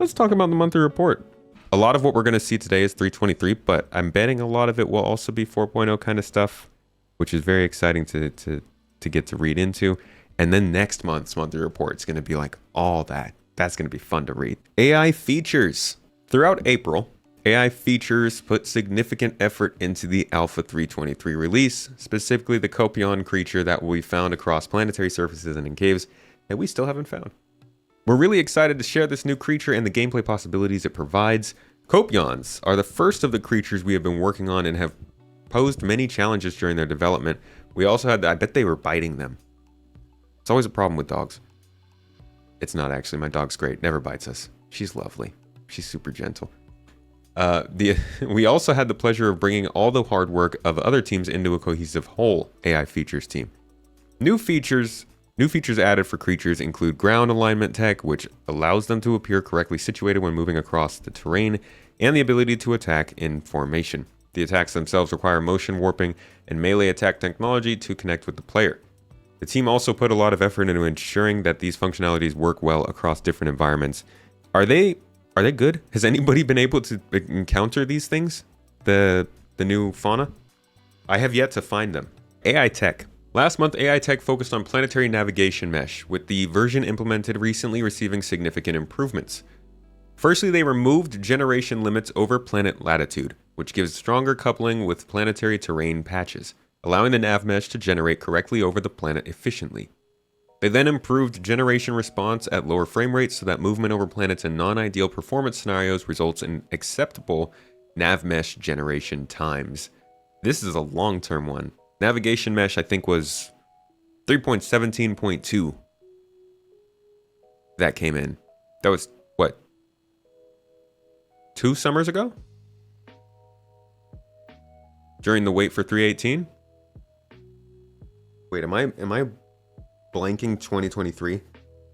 let's talk about the monthly report. A lot of what we're going to see today is 3.23, but I'm betting a lot of it will also be 4.0 kind of stuff, which is very exciting to get to read into. And then next month's monthly report is going to be like all that. That's going to be fun to read. AI features. Throughout April, AI features put significant effort into the Alpha 3.23 release, specifically the Copion creature that we found across planetary surfaces and in caves that we still haven't found. We're really excited to share this new creature and the gameplay possibilities it provides. Copions are the first of the creatures we have been working on and have posed many challenges during their development. We also had, I bet they were biting them. It's always a problem with dogs. It's not actually, my dog's great, never bites us. She's lovely. She's super gentle. We also had the pleasure of bringing all the hard work of other teams into a cohesive whole AI features team. New features added for creatures include ground alignment tech, which allows them to appear correctly situated when moving across the terrain, and the ability to attack in formation. The attacks themselves require motion warping and melee attack technology to connect with the player. The team also put a lot of effort into ensuring that these functionalities work well across different environments. Are they good? Has anybody been able to encounter these things? The new fauna? I have yet to find them. AITech. Last month, AITech focused on planetary navigation mesh, with the version implemented recently receiving significant improvements. Firstly, they removed generation limits over planet latitude, which gives stronger coupling with planetary terrain patches, allowing the nav mesh to generate correctly over the planet efficiently. They then improved generation response at lower frame rates so that movement over planets in non-ideal performance scenarios results in acceptable nav mesh generation times. This is a long-term one. Navigation mesh, I think, was 3.17.2 that came in. That was, what, 2 summers ago? During the wait for 3.18? Wait, am I blanking 2023?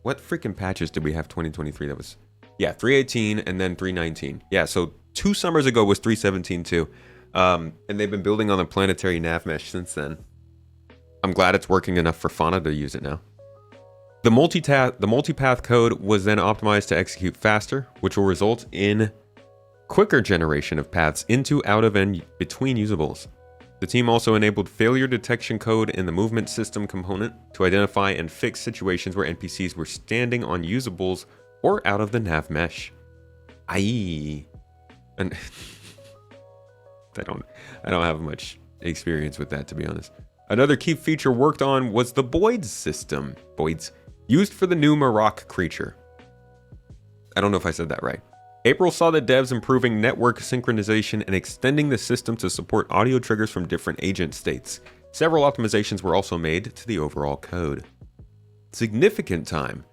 What freaking patches did we have 2023? That was, yeah, 3.18 and then 3.19. Yeah, so 2 summers ago was 3.17 too. And they've been building on the planetary nav mesh since then. I'm glad it's working enough for fauna to use it now. The multipath code was then optimized to execute faster, which will result in quicker generation of paths into, out of, and between usables. The team also enabled failure detection code in the movement system component to identify and fix situations where NPCs were standing on usables or out of the nav mesh. And I don't have much experience with that, to be honest. Another key feature worked on was the Boids system. Boids, used for the new Marok creature. I don't know if I said that right. April saw the devs improving network synchronization and extending the system to support audio triggers from different agent states. Several optimizations were also made to the overall code. Significant time.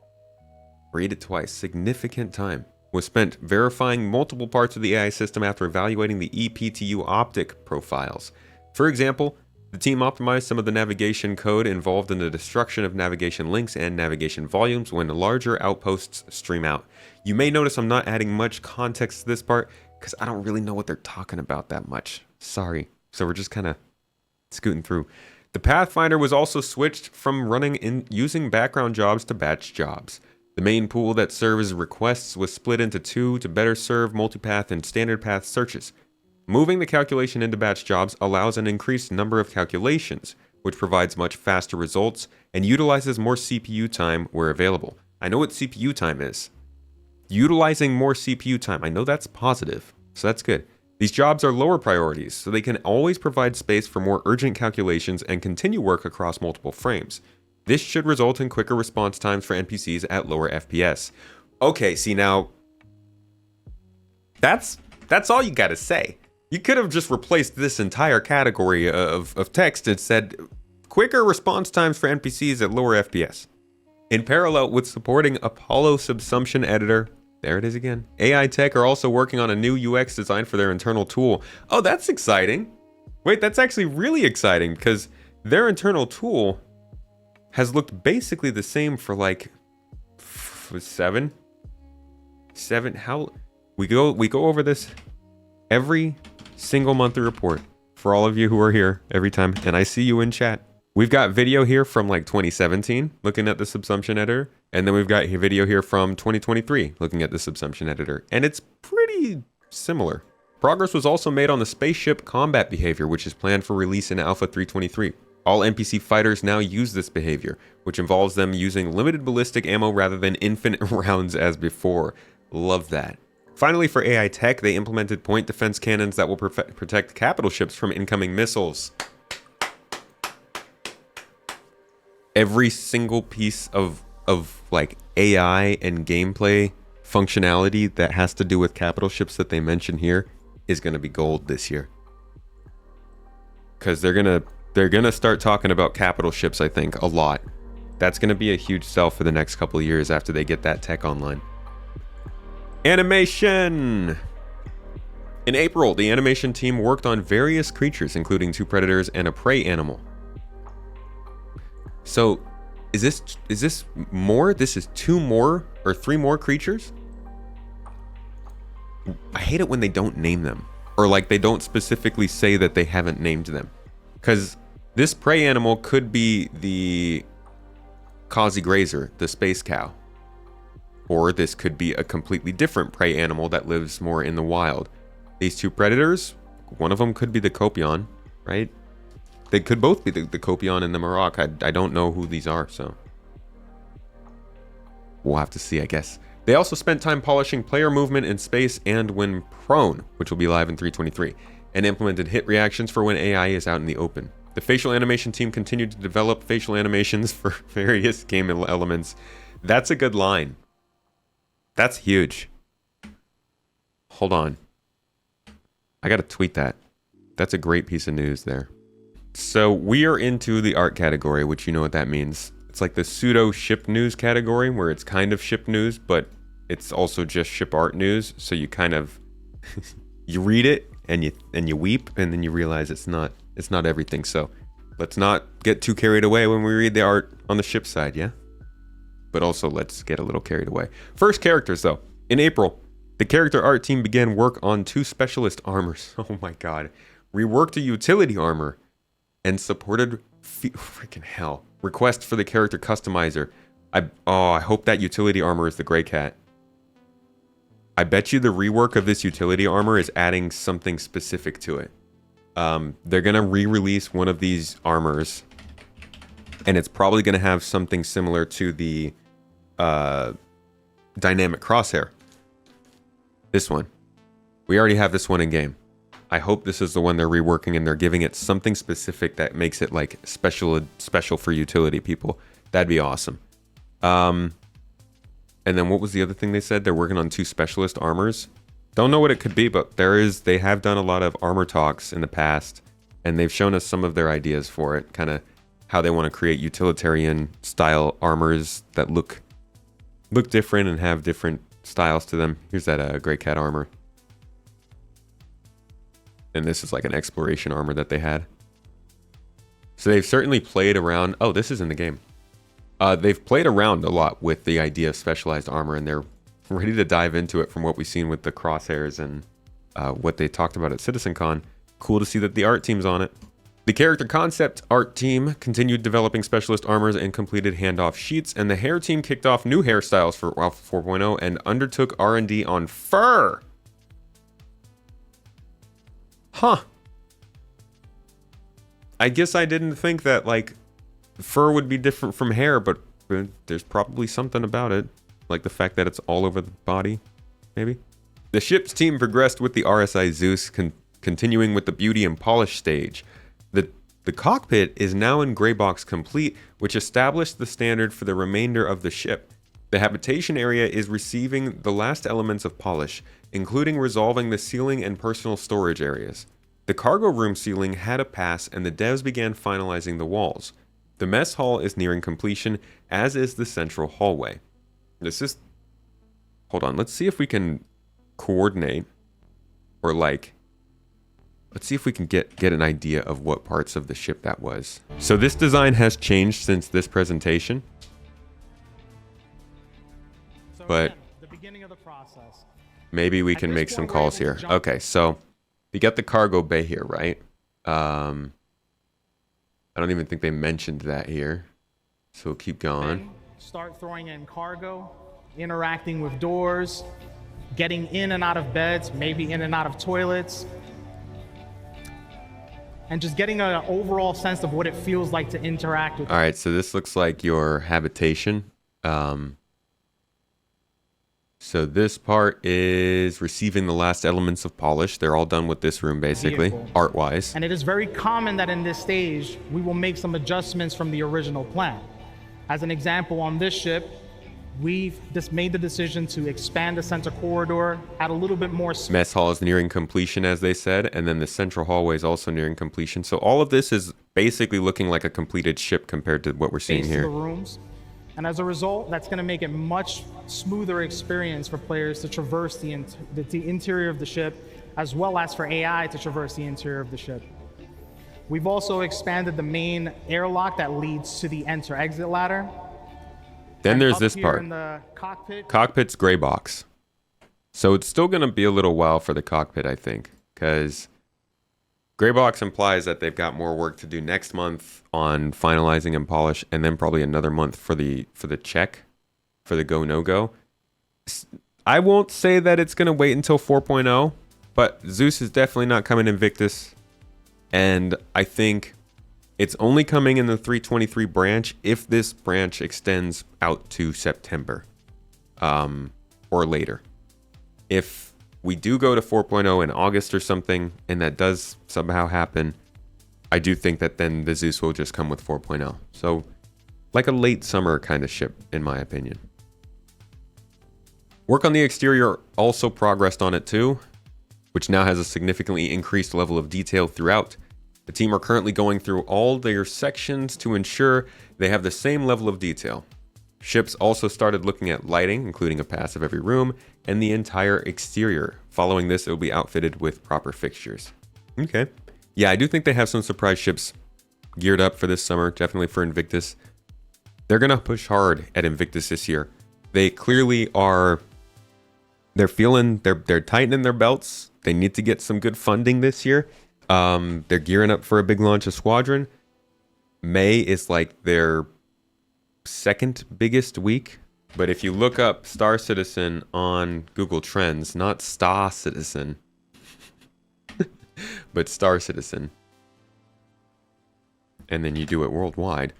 Read it twice. Significant time was spent verifying multiple parts of the AI system after evaluating the EPTU optic profiles. For example, the team optimized some of the navigation code involved in the destruction of navigation links and navigation volumes when larger outposts stream out. You may notice I'm not adding much context to this part because I don't really know what they're talking about that much. Sorry. So we're just kind of scooting through. The Pathfinder was also switched from running in using background jobs to batch jobs. The main pool that serves requests was split into 2 to better serve multipath and standard path searches. Moving the calculation into batch jobs allows an increased number of calculations, which provides much faster results and utilizes more CPU time where available. I know what CPU time is. Utilizing more CPU time, I know that's positive, so that's good. These jobs are lower priorities, so they can always provide space for more urgent calculations and continue work across multiple frames. This should result in quicker response times for NPCs at lower FPS. Okay, see now, that's all you gotta say. You could have just replaced this entire category of text and said, quicker response times for NPCs at lower FPS. In parallel with supporting Apollo Subsumption Editor, there it is again, AITech are also working on a new UX design for their internal tool. Oh, that's exciting. Wait, that's actually really exciting because their internal tool has looked basically the same for like 7, how we go over this every single monthly report for all of you who are here every time, and I see you in chat. We've got video here from like 2017 looking at the subsumption editor, and then we've got video here from 2023 looking at the subsumption editor, and it's pretty similar. Progress was also made on the spaceship combat behavior, which is planned for release in Alpha 3.23. All NPC fighters now use this behavior, which involves them using limited ballistic ammo rather than infinite rounds as before. Love that. Finally, for AI tech, they implemented point defense cannons that will protect capital ships from incoming missiles. Every single piece of like AI and gameplay functionality that has to do with capital ships that they mention here is going to be gold this year. Because they're gonna start talking about capital ships, I think, a lot. That's going to be a huge sell for the next couple of years after they get that tech online. Animation! In April, the animation team worked on various creatures, including 2 predators and a prey animal. So, is this more? This is 2 more or 3 more creatures? I hate it when they don't name them, or like they don't specifically say that they haven't named them. Because this prey animal could be the Kazi Grazer, the space cow. Or this could be a completely different prey animal that lives more in the wild. These 2 predators, one of them could be the Copion, right? They could both be the Copion and the Marok. I don't know who these are, so we'll have to see, I guess. They also spent time polishing player movement in space and when prone, which will be live in 3.23, and implemented hit reactions for when AI is out in the open. The facial animation team continued to develop facial animations for various game elements. That's a good line. That's huge. Hold on. I gotta tweet that. That's a great piece of news there. So we are into the art category, which you know what that means. It's like the pseudo ship news category where it's kind of ship news, but it's also just ship art news. So you kind of you read it and you weep, and then you realize it's not everything. So let's not get too carried away when we read the art on the ship side, yeah? But also let's get a little carried away. First, characters though. In April, the character art team began work on 2 specialist armors. Oh my god. Reworked a utility armor and supported freaking hell request for the character customizer. I hope that utility armor is the gray cat. I bet you the rework of this utility armor is adding something specific to it. They're gonna re-release one of these armors, and it's probably gonna have something similar to the dynamic crosshair. This one. We already have this one in game. I hope this is the one they're reworking and they're giving it something specific that makes it like special for utility people. That'd be awesome. And then what was the other thing they said? They're working on 2 specialist armors. Don't know what it could be, but they have done a lot of armor talks in the past, and they've shown us some of their ideas for it, kind of how they want to create utilitarian style armors that look different and have different styles to them. Here's that gray cat armor. And this is like an exploration armor that they had. So they've certainly played around. Oh, this is in the game. They've played around a lot with the idea of specialized armor, and they're ready to dive into it from what we've seen with the crosshairs and what they talked about at CitizenCon. Cool to see that the art team's on it. The character concept art team continued developing specialist armors and completed handoff sheets, and the hair team kicked off new hairstyles for Alpha 4.0 and undertook R&D on fur. Huh. I guess I didn't think that, like, fur would be different from hair, but there's probably something about it. Like the fact that it's all over the body, maybe? The ship's team progressed with the RSI Zeus, continuing with the beauty and polish stage. The cockpit is now in gray box complete, which established the standard for the remainder of the ship. The habitation area is receiving the last elements of polish, including resolving the ceiling and personal storage areas. The cargo room ceiling had a pass, and the devs began finalizing the walls. The mess hall is nearing completion, as is the central hallway. Hold on, let's see if we can coordinate, or like, let's see if we can get an idea of what parts of the ship that was. So this design has changed since this presentation. But again, the beginning of the process. Maybe we can make some calls here. Okay, so you got the cargo bay here, right? I don't even think they mentioned that here. So we'll keep going. Start throwing in cargo, interacting with doors, getting in and out of beds, maybe in and out of toilets, and just getting an overall sense of what it feels like to interact with. All right, so this looks like your habitation. So this part is receiving the last elements of polish. They're all done with this room, basically, art-wise. And it is very common that in this stage, we will make some adjustments from the original plan. As an example, on this ship, we've just made the decision to expand the center corridor, add a little bit more space. Mess hall is nearing completion, as they said, and then the central hallway is also nearing completion. So all of this is basically looking like a completed ship compared to what we're seeing here. The rooms. And as a result, that's going to make it much smoother experience for players to traverse the interior of the ship, as well as for AI to traverse the interior of the ship. We've also expanded the main airlock that leads to the enter-exit ladder. Then there's this part. In the cockpit. Cockpit's gray box. So it's still going to be a little while for the cockpit, I think, because gray box implies that they've got more work to do next month on finalizing and polish, and then probably another month for the check, for the go no go. I won't say that it's going to wait until 4.0, but Zeus is definitely not coming Invictus, and I think it's only coming in the 323 branch if this branch extends out to September, or later. If we do go to 4.0 in August or something, and that does somehow happen, I do think that then the Zeus will just come with 4.0. So like a late summer kind of ship, in my opinion. Work on the exterior also progressed on it too, which now has a significantly increased level of detail throughout. The team are currently going through all their sections to ensure they have the same level of detail. Ships also started looking at lighting, including a pass of every room, and the entire exterior. Following this, it will be outfitted with proper fixtures. Okay. Yeah, I do think they have some surprise ships geared up for this summer, definitely for Invictus. They're going to push hard at Invictus this year. They clearly are, they're tightening their belts. They need to get some good funding this year. They're gearing up for a big launch of Squadron. May is like their second biggest week, but if you look up Star Citizen on Google Trends, not Star Citizen, but Star Citizen, and then you do it worldwide,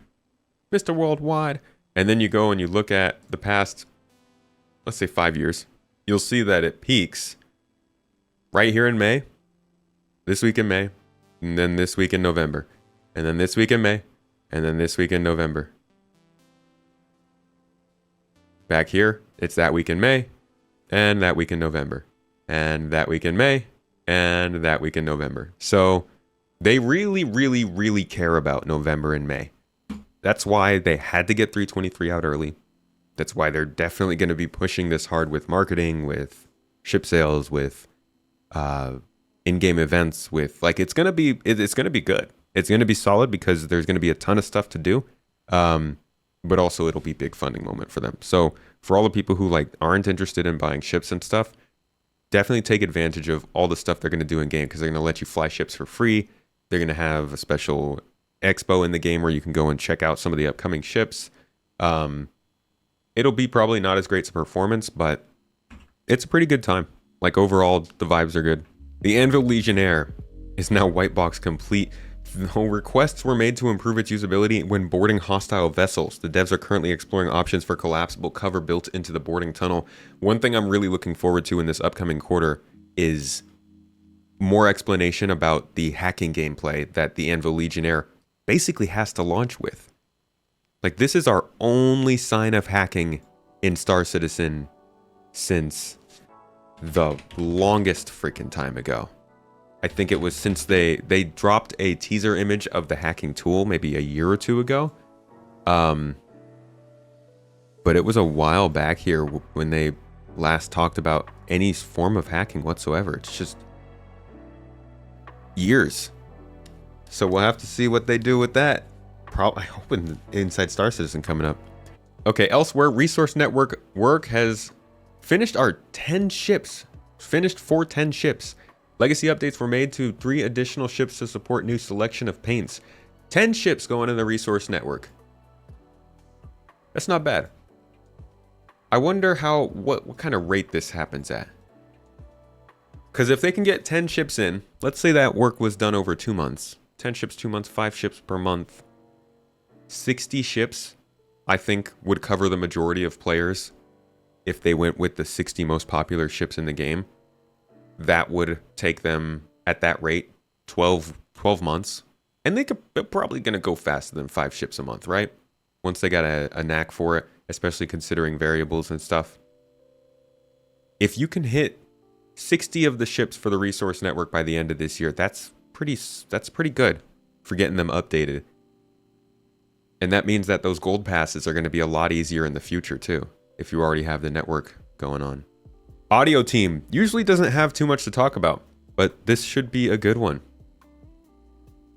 Mr. Worldwide, and then you go and you look at the past, let's say 5 years, you'll see that it peaks right here in May, this week in May, and then this week in November, and then this week in May, and then this week in November. Back here, it's that week in May, and that week in November, and that week in May, and that week in November. So they really, really, really care about November and May. That's why they had to get 323 out early. That's why they're definitely going to be pushing this hard with marketing, with ship sales, with in-game events, with like it's going to be good. It's going to be solid because there's going to be a ton of stuff to do. But also it'll be a big funding moment for them. So for all the people who like aren't interested in buying ships and stuff, definitely take advantage of all the stuff they're going to do in game, because they're going to let you fly ships for free. They're going to have a special expo in the game where you can go and check out some of the upcoming ships. It'll be probably not as great as performance, but it's a pretty good time. Like overall, the vibes are good. The Anvil Legionnaire is now white box complete. No requests were made to improve its usability when boarding hostile vessels. The devs are currently exploring options for collapsible cover built into the boarding tunnel. One thing I'm really looking forward to in this upcoming quarter is more explanation about the hacking gameplay that the Anvil Legionnaire basically has to launch with. Like, this is our only sign of hacking in Star Citizen since the longest freaking time ago. I think it was since they dropped a teaser image of the hacking tool maybe a year or two ago. But it was a while back here when they last talked about any form of hacking whatsoever. It's just years. So we'll have to see what they do with that. Probably, I hope inside Star Citizen coming up. Okay, elsewhere, Resource Network work has finished our 10 ships. Finished 410 ships. Legacy updates were made to 3 additional ships to support new selection of paints. 10 ships going in the resource network. That's not bad. I wonder what kind of rate this happens at. Because if they can get 10 ships in, let's say that work was done over 2 months. 10 ships, 2 months, 5 ships per month. 60 ships, I think, would cover the majority of players if they went with the 60 most popular ships in the game. That would take them, at that rate, 12 months. And they're probably going to go faster than 5 ships a month, right? Once they got a knack for it, especially considering variables and stuff. If you can hit 60 of the ships for the resource network by the end of this year, that's pretty good for getting them updated. And that means that those gold passes are going to be a lot easier in the future too, if you already have the network going on. Audio team usually doesn't have too much to talk about, but this should be a good one.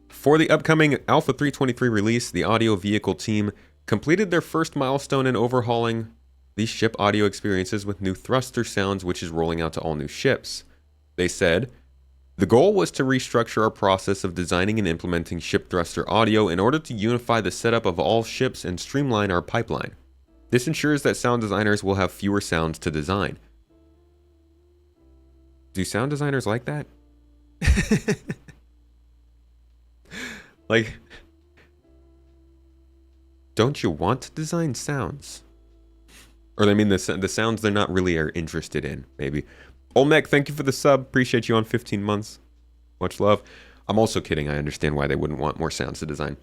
For the upcoming Alpha 323 release, the audio vehicle team completed their first milestone in overhauling these ship audio experiences with new thruster sounds, which is rolling out to all new ships. They said, the goal was to restructure our process of designing and implementing ship thruster audio in order to unify the setup of all ships and streamline our pipeline. This ensures that sound designers will have fewer sounds to design. Do sound designers like that? Like, don't you want to design sounds? Or I mean the sounds they're not really are interested in, maybe. Olmec, thank you for the sub. Appreciate you on 15 months. Much love. I'm also kidding. I understand why they wouldn't want more sounds to design.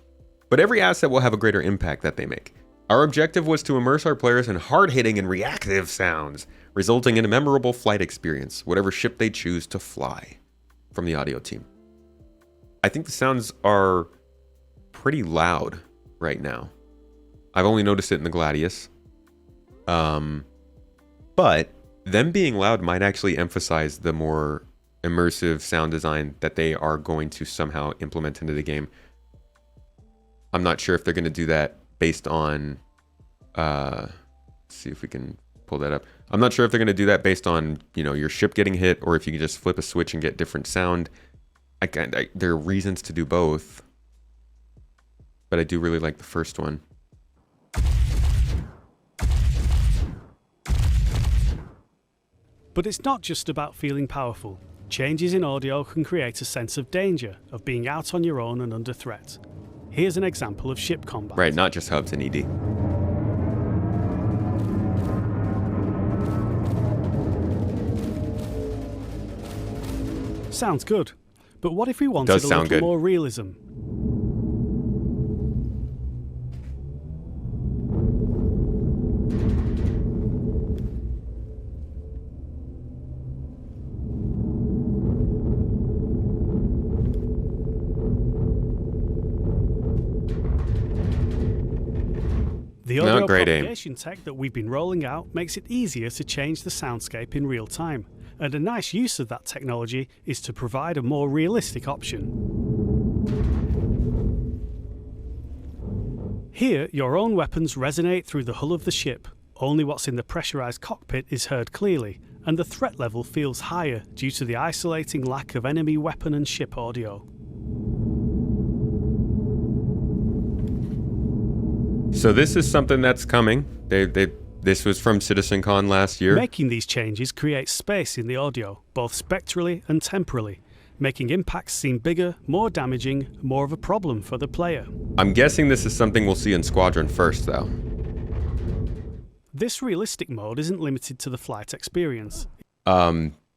But every asset will have a greater impact that they make. Our objective was to immerse our players in hard-hitting and reactive sounds, resulting in a memorable flight experience, whatever ship they choose to fly. From the audio team. I think the sounds are pretty loud right now. I've only noticed it in the Gladius. But them being loud might actually emphasize the more immersive sound design that they are going to somehow implement into the game. I'm not sure if they're going to do that based on... let's see if we can pull that up. I'm not sure if they're going to do that based on, your ship getting hit, or if you can just flip a switch and get different sound. There are reasons to do both. But I do really like the first one. But it's not just about feeling powerful. Changes in audio can create a sense of danger, of being out on your own and under threat. Here's an example of ship combat. Right, not just hubs and ED. Sounds good. But what if we wanted a little more realism? The audio propagation tech that we've been rolling out makes it easier to change the soundscape in real time, and a nice use of that technology is to provide a more realistic option. Here, your own weapons resonate through the hull of the ship. Only what's in the pressurized cockpit is heard clearly, and the threat level feels higher due to the isolating lack of enemy weapon and ship audio. So this is something that's coming. This was from CitizenCon last year. Making these changes creates space in the audio, both spectrally and temporally, making impacts seem bigger, more damaging, more of a problem for the player. I'm guessing this is something we'll see in Squadron first, though. This realistic mode isn't limited to the flight experience.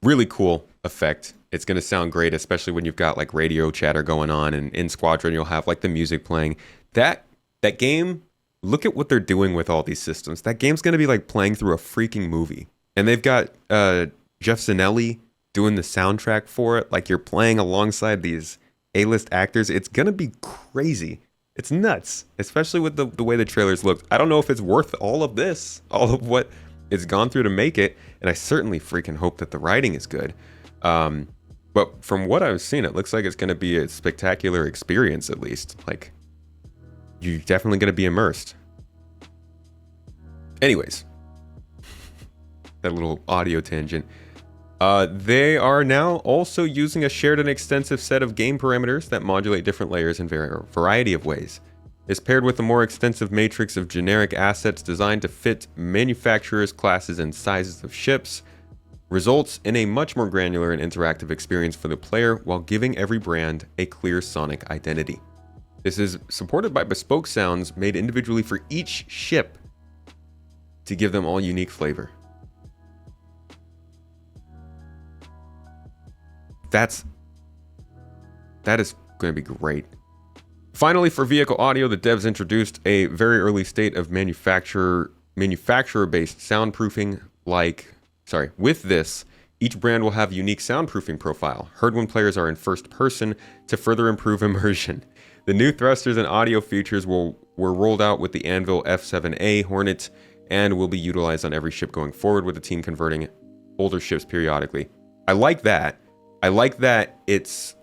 Really cool effect. It's going to sound great, especially when you've got like radio chatter going on, and in Squadron you'll have like the music playing. That game... Look at what they're doing with all these systems. That game's going to be like playing through a freaking movie. And they've got Jeff Zanelli doing the soundtrack for it. Like you're playing alongside these A-list actors. It's going to be crazy. It's nuts, especially with the way the trailers looked. I don't know if it's worth all of this, all of what it's gone through to make it. And I certainly freaking hope that the writing is good. But from what I've seen, it looks like it's going to be a spectacular experience, at least. Like, you're definitely going to be immersed. Anyways, that little audio tangent. They are now also using a shared and extensive set of game parameters that modulate different layers in a variety of ways. This paired with a more extensive matrix of generic assets designed to fit manufacturers, classes, and sizes of ships results in a much more granular and interactive experience for the player while giving every brand a clear sonic identity. This is supported by bespoke sounds made individually for each ship to give them all unique flavor. That is going to be great. Finally, for vehicle audio, the devs introduced a very early state of manufacturer-based soundproofing. With this, each brand will have a unique soundproofing profile, heard when players are in first person to further improve immersion. The new thrusters and audio features were rolled out with the Anvil F7A Hornet and will be utilized on every ship going forward, with the team converting older ships periodically. I like that. I like that it's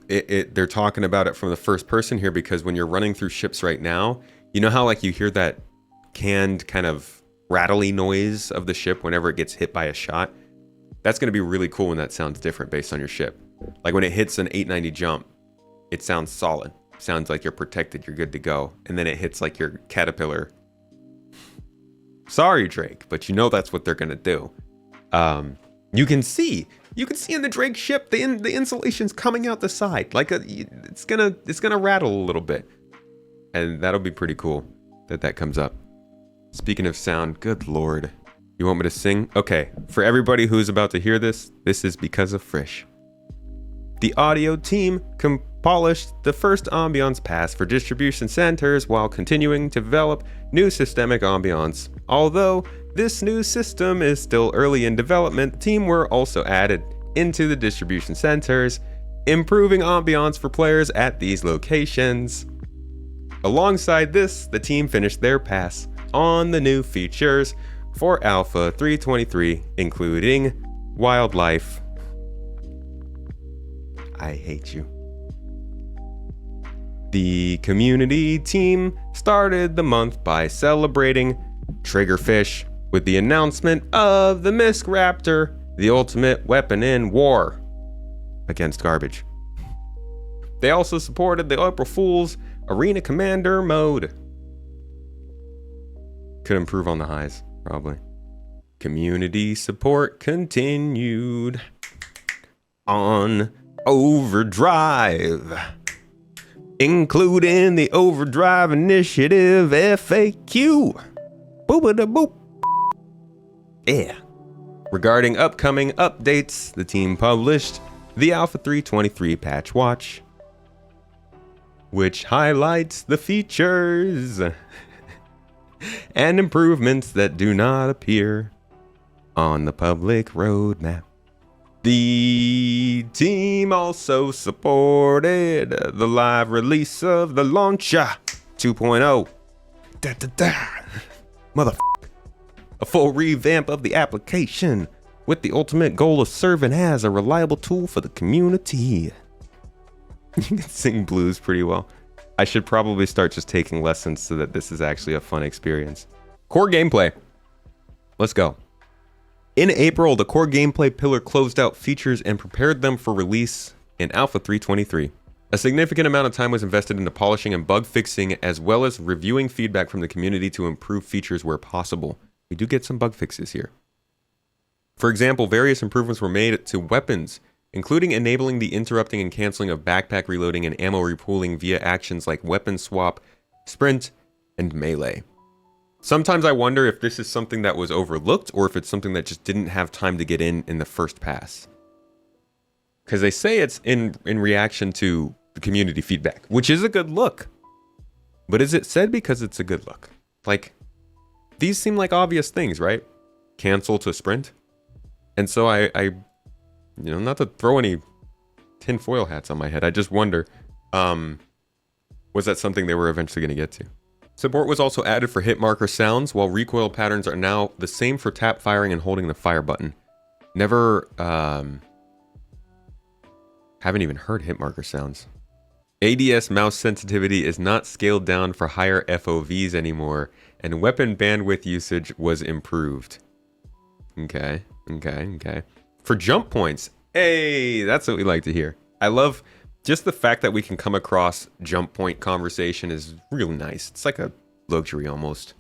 they're talking about it from the first person here, because when you're running through ships right now, you know how like you hear that canned kind of rattly noise of the ship whenever it gets hit by a shot? That's going to be really cool when that sounds different based on your ship. Like when it hits an 890 jump, it sounds solid. Sounds like you're protected, you're good to go. And then it hits like your caterpillar. Sorry, Drake, but you know that's what they're going to do. You can see in the Drake ship the insulation's coming out the side, like it's gonna rattle a little bit, and that'll be pretty cool that comes up. Speaking of sound, good lord, you want me to sing? Okay, for everybody who's about to hear this is because of Frisch. The audio team polished the first ambiance pass for distribution centers while continuing to develop new systemic ambiance. Although this new system is still early in development, the team were also added into the distribution centers, improving ambiance for players at these locations. Alongside this, the team finished their pass on the new features for Alpha 323, including wildlife. I hate you. The community team started the month by celebrating Triggerfish with the announcement of the Misk Raptor, the ultimate weapon in war against garbage. They also supported the April Fool's Arena Commander mode. Could improve on the highs, probably. Community support continued on Overdrive, including the Overdrive Initiative FAQ. Boop-a-da-boop. Yeah. Regarding upcoming updates, the team published the Alpha 323 Patch Watch, which highlights the features and improvements that do not appear on the public roadmap. The team also supported the live release of the Launcher 2.0. Motherfucker. A full revamp of the application with the ultimate goal of serving as a reliable tool for the community. You can sing blues pretty well. I should probably start just taking lessons so that this is actually a fun experience. Core gameplay. Let's go. In April, the core gameplay pillar closed out features and prepared them for release in Alpha 323. A significant amount of time was invested into polishing and bug fixing, as well as reviewing feedback from the community to improve features where possible. We do get some bug fixes here. For example, various improvements were made to weapons, including enabling the interrupting and canceling of backpack reloading and ammo repooling via actions like weapon swap, sprint, and melee. Sometimes I wonder if this is something that was overlooked or if it's something that just didn't have time to get in the first pass. Because they say it's in reaction to the community feedback, which is a good look. But is it said because it's a good look? Like, these seem like obvious things, right? Cancel to sprint. And so I not to throw any tinfoil hats on my head, I just wonder, was that something they were eventually going to get to? Support was also added for hit marker sounds, while recoil patterns are now the same for tap firing and holding the fire button. Never, haven't even heard hit marker sounds. ADS mouse sensitivity is not scaled down for higher FOVs anymore, and weapon bandwidth usage was improved. Okay. For jump points, hey, that's what we like to hear. I love just the fact that we can come across jump point conversation is really nice. It's like a luxury almost.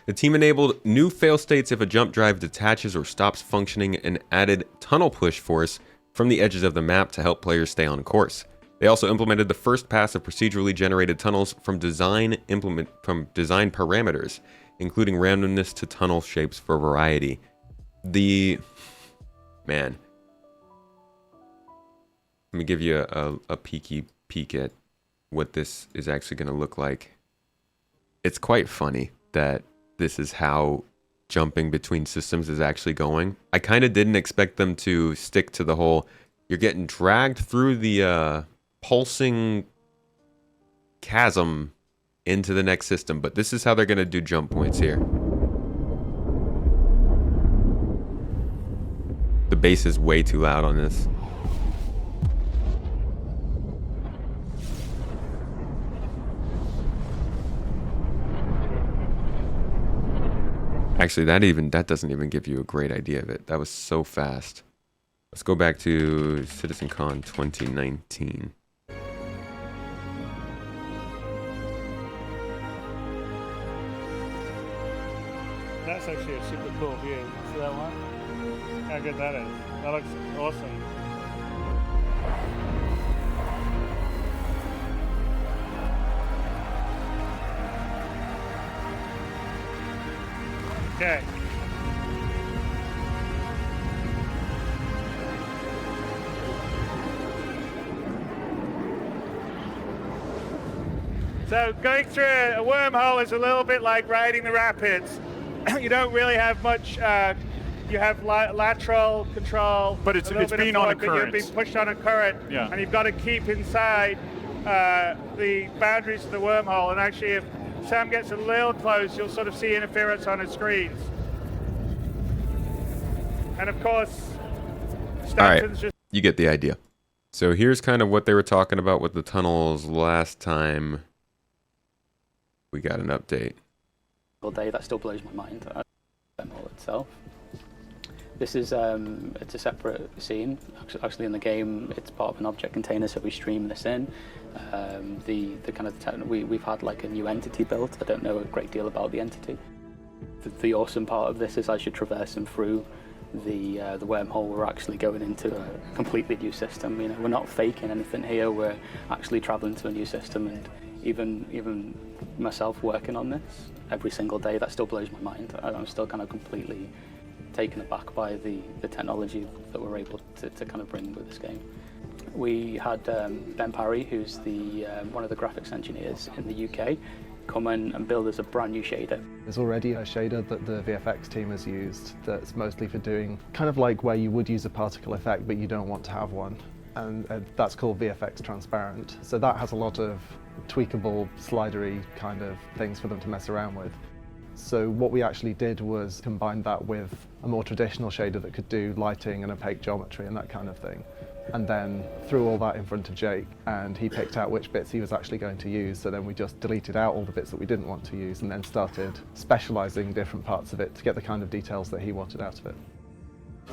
The team enabled new fail states if a jump drive detaches or stops functioning, and added tunnel push force from the edges of the map to help players stay on course. They also implemented the first pass of procedurally generated tunnels from design parameters, including randomness to tunnel shapes for variety. Man, let me give you a peek at what this is actually going to look like. It's quite funny that this is how jumping between systems is actually going. I kind of didn't expect them to stick to the whole, you're getting dragged through the pulsing chasm into the next system, but this is how they're going to do jump points here. The bass is way too loud on this. Actually, that doesn't even give you a great idea of it. That was so fast. Let's go back to CitizenCon 2019. That's actually a super cool view. See that one? How good that is. That looks awesome. Okay. So going through a wormhole is a little bit like riding the rapids. You don't really have much, you have lateral control. But it's being on a current. You're being pushed on a current. Yeah. And you've got to keep inside the boundaries of the wormhole. And actually, if Sam gets a little close, you'll sort of see interference on his screens. And of course, Stanton's just... You get the idea. So here's kind of what they were talking about with the tunnels last time we got an update. All day, that still blows my mind. Wormhole itself. This is it's a separate scene. Actually, in the game, it's part of an object container, so we stream this in. The kind of we've had like a new entity built. I don't know a great deal about the entity. The awesome part of this is as you're traversing through the wormhole, we're actually going into a completely new system. You know, we're not faking anything here. We're actually traveling to a new system, and even myself working on this every single day, that still blows my mind. I'm still kind of completely taken aback by the technology that we're able to kind of bring with this game. We had Ben Parry, who's one of the graphics engineers in the UK, come in and build us a brand new shader. There's already a shader that the VFX team has used that's mostly for doing kind of like where you would use a particle effect but you don't want to have one, and that's called VFX transparent. So that has a lot of tweakable, slidery kind of things for them to mess around with. So what we actually did was combine that with a more traditional shader that could do lighting and opaque geometry and that kind of thing. And then threw all that in front of Jake, and he picked out which bits he was actually going to use. So then we just deleted out all the bits that we didn't want to use and then started specializing different parts of it to get the kind of details that he wanted out of it.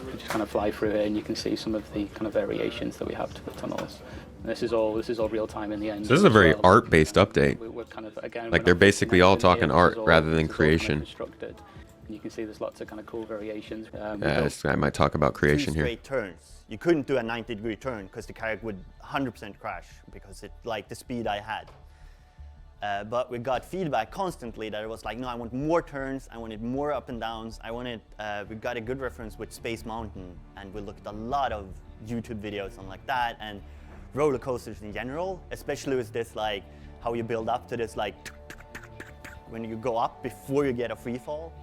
You just kind of fly through here and you can see some of the kind of variations that we have to the tunnels. And this is all real time in the end. So this is a very art-based update. We're kind of, again, like they're basically all talking art rather than creation. And you can see there's lots of kind of cool variations. I might talk about creation here. Straight turns. You couldn't do a 90-degree turn because the kayak would 100% crash because it liked the speed I had. But we got feedback constantly that it was like, no, I want more turns, I wanted more up and downs, we got a good reference with Space Mountain, and we looked at a lot of YouTube videos on like that, and roller coasters in general, especially with this like, how you build up to this like, when you go up before you get a free fall.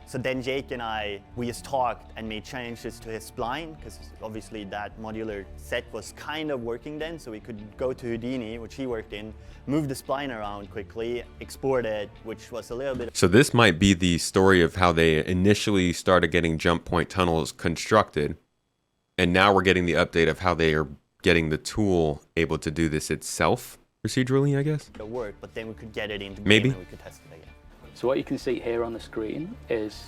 So then Jake and we just talked and made changes to his spline, because obviously that modular set was kind of working then, so we could go to Houdini, which he worked in, move the spline around quickly, export it, which was a little bit... So this might be the story of how they initially started getting jump point tunnels constructed, and now we're getting the update of how they are getting the tool able to do this itself, procedurally, I guess? It worked, but then we could get it into game Maybe. and we could test it again. So what you can see here on the screen is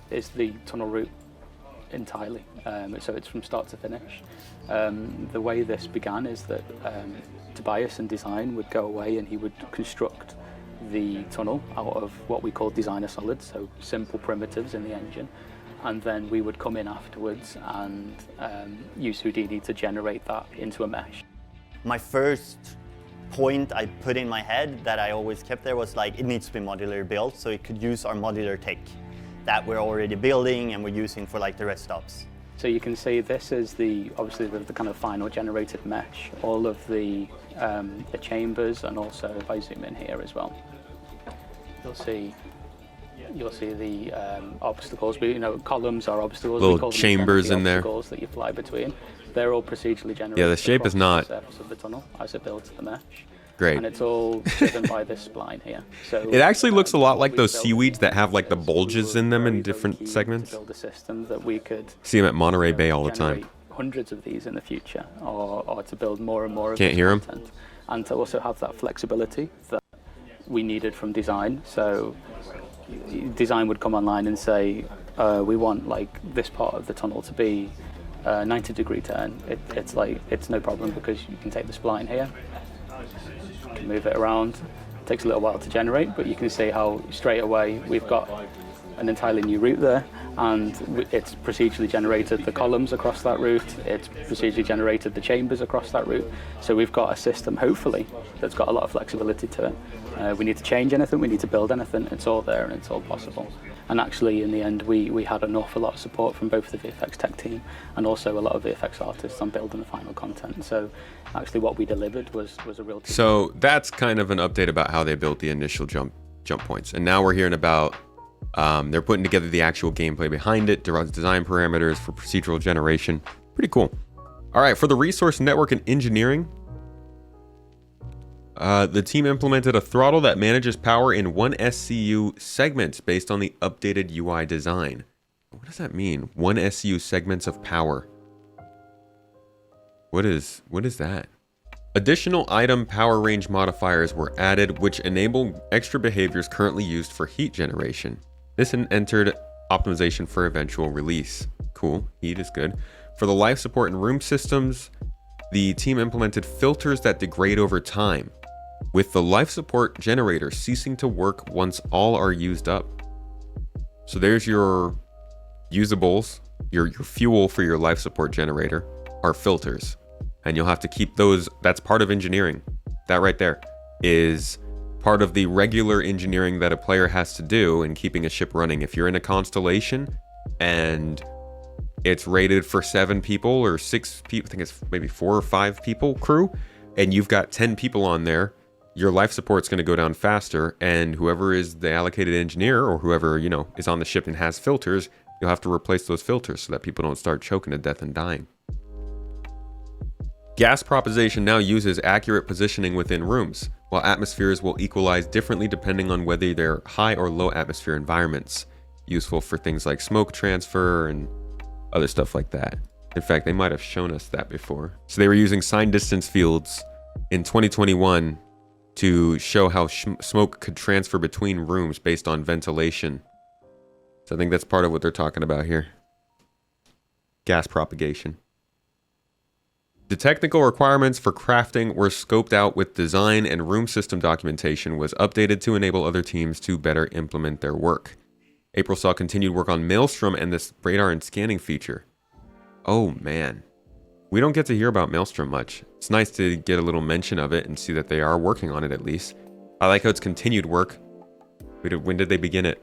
the tunnel route entirely. So it's from start to finish. The way this began is that Tobias and design would go away and he would construct the tunnel out of what we call designer solids, so simple primitives in the engine. And then we would come in afterwards and use Houdini to generate that into a mesh. My first point I put in my head that I always kept there was like, it needs to be modular built, so it could use our modular tech that we're already building and we're using for like the rest stops. So you can see this is obviously the kind of final generated mesh, all of the chambers, and also if I zoom in here as well, you'll see the obstacles. But columns are obstacles. Little chambers in there. Obstacles that you fly between. They're all procedurally generated. Yeah, the shape is not the surface of the tunnel as it builds the mesh. Great. And it's all driven by this spline here. So it actually looks a lot like those seaweeds that have like the bulges in them in different segments. To build a system that we could see them at Monterey Bay all the time. Hundreds of these in the future, or to build more and more of Can't hear content, and to also have that flexibility that we needed from design. So design would come online and say, we want like this part of the tunnel to be 90-degree turn. It's no problem because you can take the spline here, you can move it around. It takes a little while to generate, but you can see how straight away we've got an entirely new route there, and it's procedurally generated the columns across that route, it's procedurally generated the chambers across that route. So we've got a system, hopefully, that's got a lot of flexibility to it. We need to change anything, we need to build anything, it's all there and it's all possible. And actually, in the end, we had an awful lot of support from both the VFX tech team and also a lot of VFX artists on building the final content. So actually what we delivered was a real team. So that's kind of an update about how they built the initial jump points. And now we're hearing about they're putting together the actual gameplay behind it, design parameters for procedural generation. Pretty cool. All right, for the resource network and engineering, the team implemented a throttle that manages power in one SCU segments based on the updated UI design. What does that mean? One SCU segments of power. What is that? Additional item power range modifiers were added, which enable extra behaviors currently used for heat generation. This entered optimization for eventual release. Cool, heat is good. For the life support and room systems, the team implemented filters that degrade over time, with the life support generator ceasing to work once all are used up. So there's your usables, your fuel for your life support generator are filters. And you'll have to keep those. That's part of engineering. That right there is part of the regular engineering that a player has to do in keeping a ship running. If you're in a constellation and it's rated for 7 people or 6 people, I think it's maybe 4 or 5 people crew, and you've got 10 people on there, your life support's going to go down faster, and whoever is the allocated engineer or whoever, is on the ship and has filters, you'll have to replace those filters so that people don't start choking to death and dying. Gas propagation now uses accurate positioning within rooms, while atmospheres will equalize differently depending on whether they're high or low atmosphere environments, useful for things like smoke transfer and other stuff like that. In fact, they might have shown us that before. So they were using sign distance fields in 2021 to show how smoke could transfer between rooms based on ventilation. So I think that's part of what they're talking about here. Gas propagation. The technical requirements for crafting were scoped out with design, and room system documentation was updated to enable other teams to better implement their work. April saw continued work on Maelstrom and this radar and scanning feature. Oh man, we don't get to hear about Maelstrom much. It's nice to get a little mention of it and see that they are working on it at least. I like how it's continued work. When did they begin it?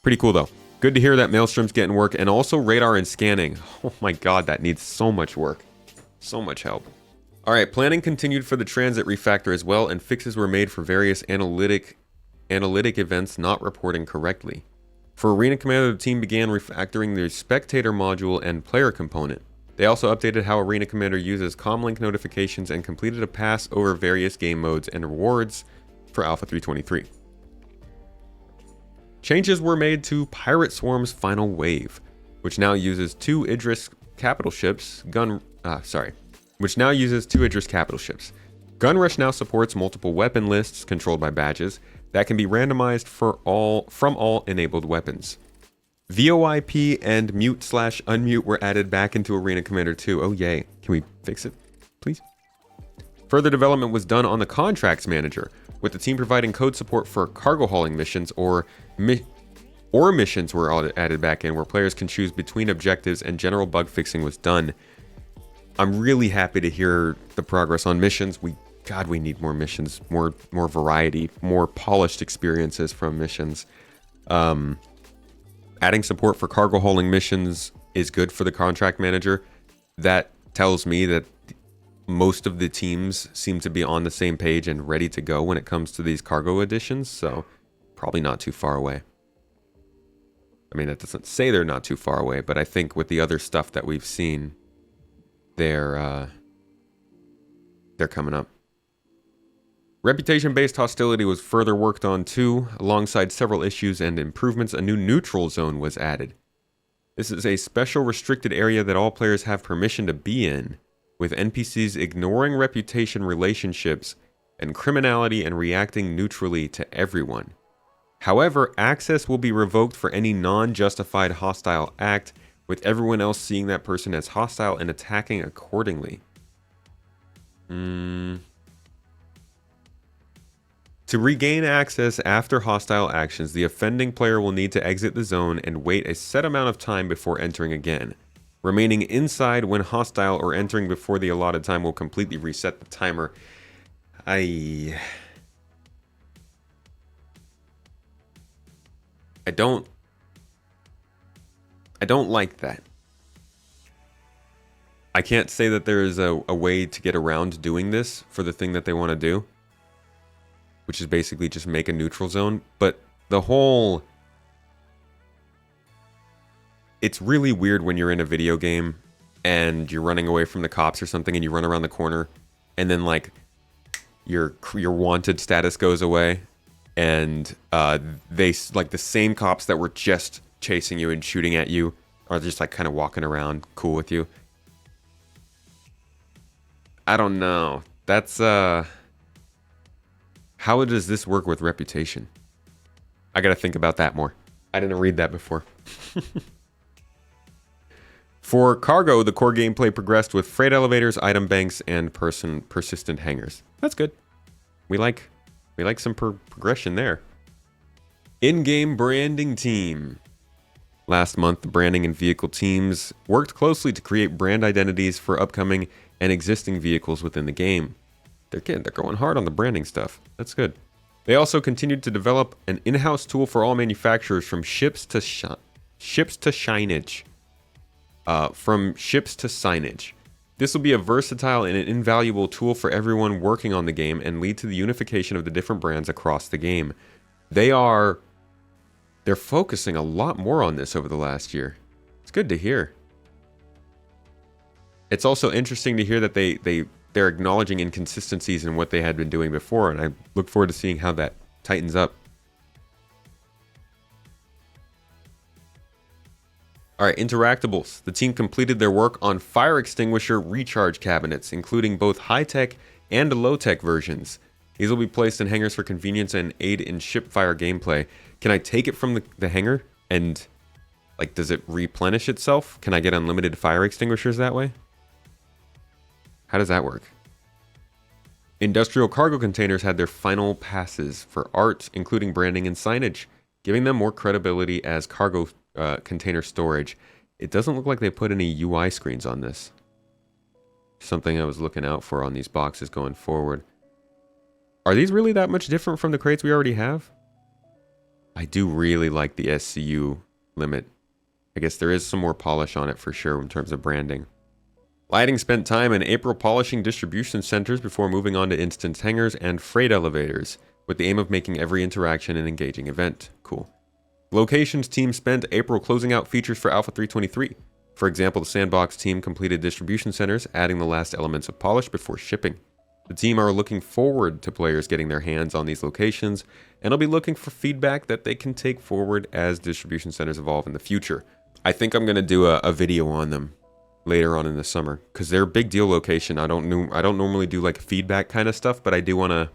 Pretty cool though. Good to hear that Maelstrom's getting work, and also radar and scanning. Oh my god, that needs so much work. So much help. Alright, planning continued for the transit refactor as well, and fixes were made for various analytic events not reporting correctly. For Arena Commander, the team began refactoring the spectator module and player component. They also updated how Arena Commander uses comlink notifications and completed a pass over various game modes and rewards for Alpha 323. Changes were made to Pirate Swarm's final wave, which now uses 2 Idris capital ships. Which now uses 2 Idris capital ships. Gunrush now supports multiple weapon lists controlled by badges. that can be randomized from all enabled weapons. VoIP and mute/unmute were added back into Arena Commander 2. Oh yay. Can we fix it, please? Further development was done on the Contracts Manager, with the team providing code support for cargo hauling missions or missions were added back in, where players can choose between objectives, and general bug fixing was done. I'm really happy to hear the progress on missions. God, we need more missions, more variety, more polished experiences from missions. Adding support for cargo hauling missions is good for the Contract Manager. That tells me that most of the teams seem to be on the same page and ready to go when it comes to these cargo additions, so probably not too far away. I mean, that doesn't say they're not too far away, but I think with the other stuff that we've seen, they're coming up. Reputation-based hostility was further worked on too. Alongside several issues and improvements, a new neutral zone was added. This is a special restricted area that all players have permission to be in, with NPCs ignoring reputation relationships and criminality and reacting neutrally to everyone. However, access will be revoked for any non-justified hostile act, with everyone else seeing that person as hostile and attacking accordingly. To regain access after hostile actions, the offending player will need to exit the zone and wait a set amount of time before entering again. Remaining inside when hostile or entering before the allotted time will completely reset the timer. I don't like that. I can't say that there is a way to get around doing this for the thing that they want to do, which is basically just make a neutral zone. But it's really weird when you're in a video game and you're running away from the cops or something and you run around the corner and then like your wanted status goes away and they, like, the same cops that were just chasing you and shooting at you are just like kind of walking around cool with you. I don't know. That's how does this work with reputation? I gotta think about that more. I didn't read that before. For cargo, the core gameplay progressed with freight elevators, item banks, and persistent hangars. That's good. We like some progression there. In-game branding team. Last month, the branding and vehicle teams worked closely to create brand identities for upcoming and existing vehicles within the game. They're going hard on the branding stuff. That's good. They also continued to develop an in-house tool for all manufacturers from ships to signage. This will be a versatile and an invaluable tool for everyone working on the game and lead to the unification of the different brands across the game. They're focusing a lot more on this over the last year. It's good to hear. It's also interesting to hear that they're acknowledging inconsistencies in what they had been doing before, and I look forward to seeing how that tightens up. Alright, Interactables. The team completed their work on fire extinguisher recharge cabinets, including both high-tech and low-tech versions. These will be placed in hangars for convenience and aid in ship fire gameplay. Can I take it from the hangar and, like, does it replenish itself? Can I get unlimited fire extinguishers that way? How does that work? Industrial cargo containers had their final passes for art, including branding and signage, giving them more credibility as cargo container storage. It doesn't look like they put any UI screens on this. Something I was looking out for on these boxes going forward. Are these really that much different from the crates we already have? I do really like the SCU limit. I guess there is some more polish on it for sure in terms of branding. Lighting spent time in April polishing distribution centers before moving on to instance hangars and freight elevators, with the aim of making every interaction an engaging event. Cool. Locations team spent April closing out features for Alpha 323. For example, the Sandbox team completed distribution centers, adding the last elements of polish before shipping. The team are looking forward to players getting their hands on these locations, and will be looking for feedback that they can take forward as distribution centers evolve in the future. I think I'm going to do a video on them later on in the summer, because they're a big deal location. I don't normally do like feedback kind of stuff, but I do want to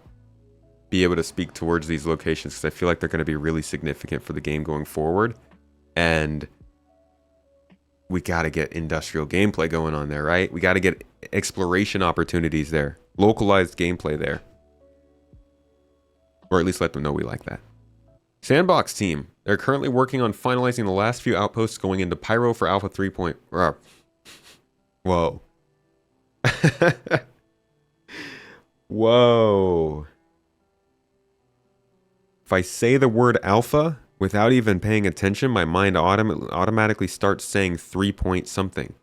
be able to speak towards these locations because I feel like they're going to be really significant for the game going forward. And we got to get industrial gameplay going on there, right? We got to get exploration opportunities there, localized gameplay there. Or at least let them know we like that. Sandbox team. They're currently working on finalizing the last few outposts going into Pyro for Alpha 3. Whoa. Whoa. If I say the word alpha without even paying attention, my mind automatically starts saying 3 point something.